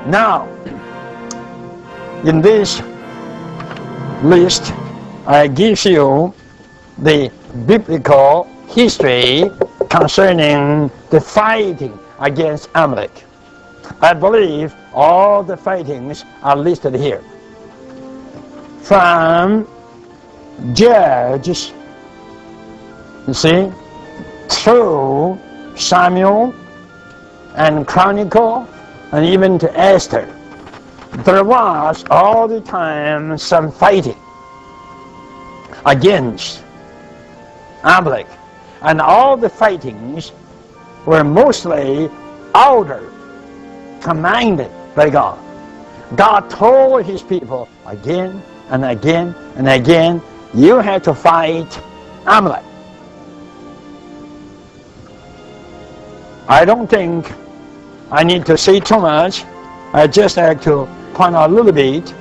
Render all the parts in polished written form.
Now, in this list, I give you the biblical history concerning the fighting against Amalek. I believe all the fightings are listed here. From Judges, you see, through Samuel and Chronicle, and even to Esther, there was all the time some fighting against Amalek. And all the fightings were mostly ordered, commanded by God. God told his people again and again and again, you have to fight Amalek. I don't think I need to say too much. I just have to point out a little bit.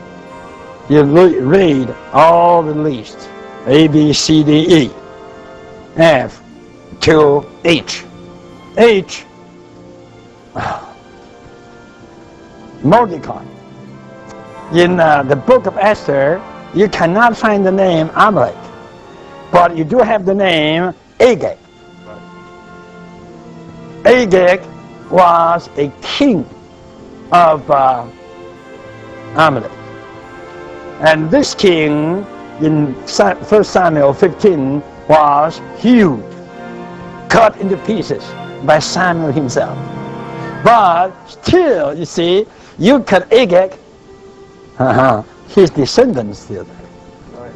You read all the list, A, B, C, D, E, F to H. H, Mordecai. In the book of Esther, you cannot find the name Amalek, but you do have the name Agag. Agag was a king of Amalek. And this king in 1 Samuel 15 was huge, cut into pieces by Samuel himself. But still, you see, you cut Agag, his descendants still there.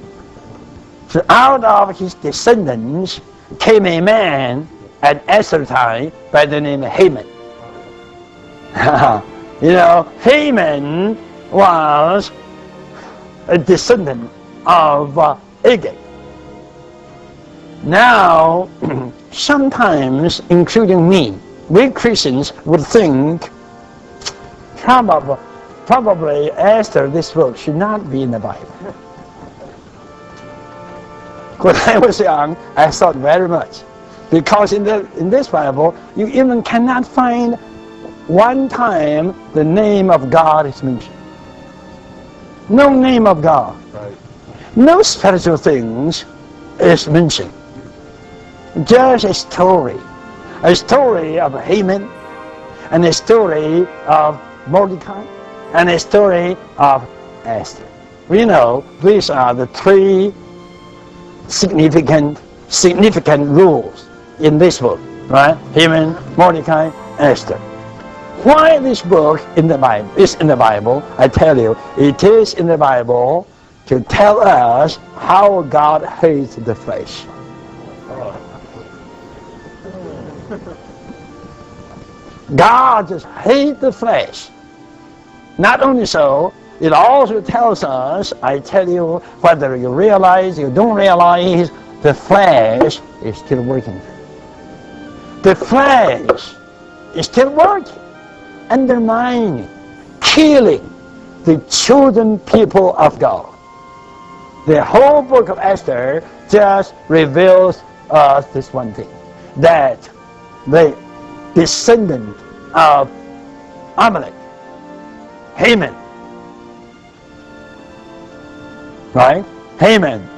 So out of his descendants came a man at Esther time by the name of Haman. You know, Haman was a descendant of Agag. Now, sometimes, including me, we Christians would think probably Esther, this book, should not be in the Bible. When I was young, I thought very much. Because in this Bible, you even cannot find one time the name of God is mentioned. No name of God. Right. No spiritual things is mentioned. Just a story of Haman, and a story of Mordecai, and a story of Esther. We know these are the three significant rules in this book, right? Haman, Mordecai, Esther. Why this book is in the Bible? I tell you, it is in the Bible to tell us how God hates the flesh. God just hates the flesh. Not only so, it also tells us, I tell you, whether you realize, you don't realize, the flesh is still working. The flesh is still working, undermining, killing the chosen people of God. The whole book of Esther just reveals us this one thing, that the descendant of Amalek, Haman, right? Haman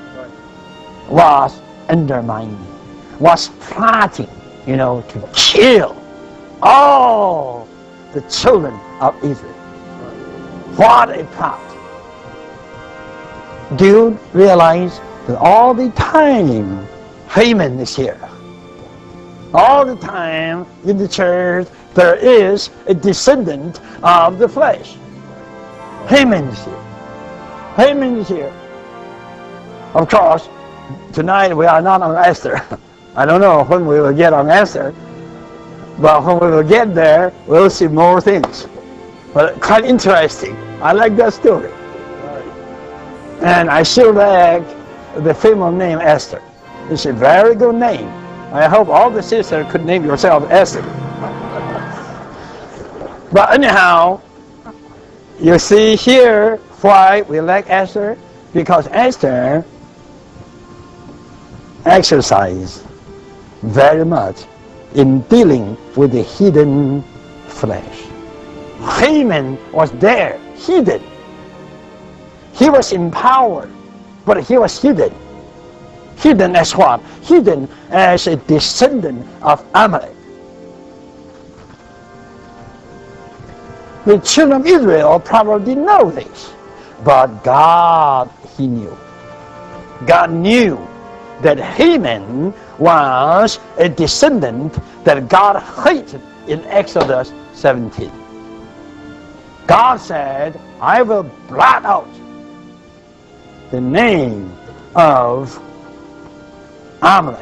was undermining, was plotting, to kill all the children of Israel. What a plot. Do you realize that all the time Haman is here? All the time in the church there is a descendant of the flesh. Haman is here. Haman is here. Of course, tonight we are not on Esther. I don't know when we will get on Esther, but when we will get there, we'll see more things. But quite interesting. I like that story. And I still like the famous name Esther. It's a very good name. I hope all the sisters could name yourself Esther. But anyhow, you see here why we like Esther, because Esther exercised very much in dealing with the hidden flesh. Haman was there, hidden. He was empowered, but he was hidden. Hidden as what? Hidden as a descendant of Amalek. The children of Israel probably didn't know this, but God, He knew. God knew that Haman was a descendant that God hated in Exodus 17. God said, I will blot out the name of Amalek.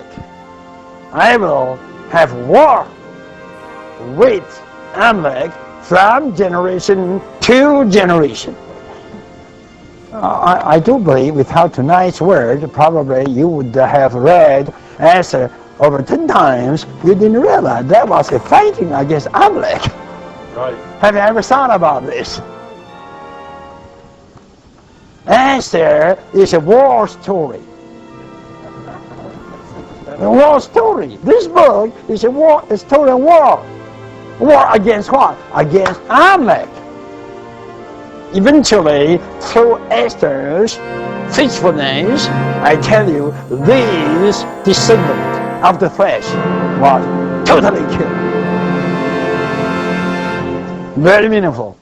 I will have war with Amalek from generation to generation. I do believe without tonight's word, probably you would have read Esther over 10 times. You didn't realize that was a fighting against Amalek. Right. Have you ever thought about this? Esther is a war story. A war story. This book is a story of war. War against what? Against Amalek. Eventually, through Esther's faithfulness, I tell you, this descendant of the flesh was totally killed. Very meaningful.